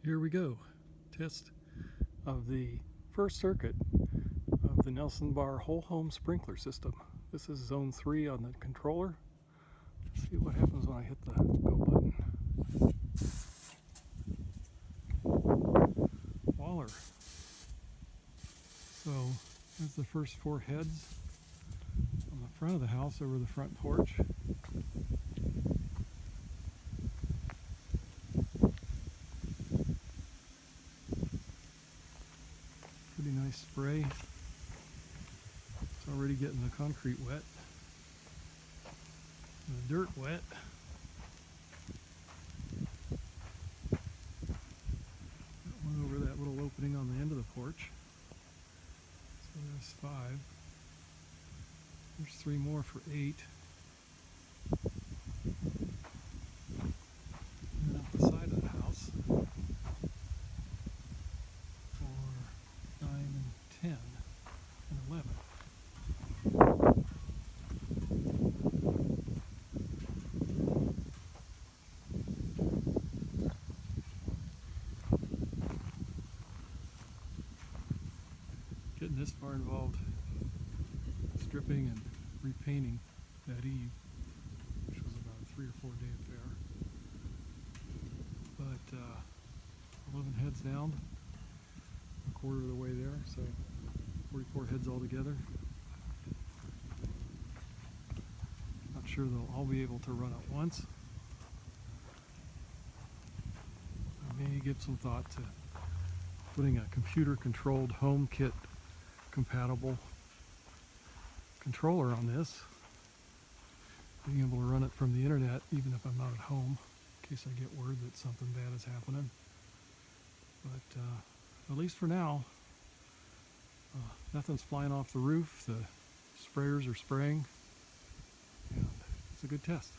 Here we go. Test of the first circuit of the Nelson Bar whole home sprinkler system. This is zone 3 on the controller. Let's see what happens when I hit the go button. Waller. So there's the first 4 heads on the front of the house over the front porch. Pretty nice spray. It's already getting the concrete wet and the dirt wet. That one over that little opening on the end of the porch. So there's 5. There's 3 more for 8. And then up the side of the house for 9 and 10 and 11. Getting this far involved, stripping and repainting that eve, which was about a 3 or 4 day affair. But 11 heads down, a quarter of the way there, so 44 heads altogether. Not sure they'll all be able to run at once. I may give some thought to putting a computer-controlled HomeKit compatible controller on this, being able to run it from the internet even if I'm not at home, in case I get word that something bad is happening. But at least for now, nothing's flying off the roof, the sprayers are spraying, and it's a good test.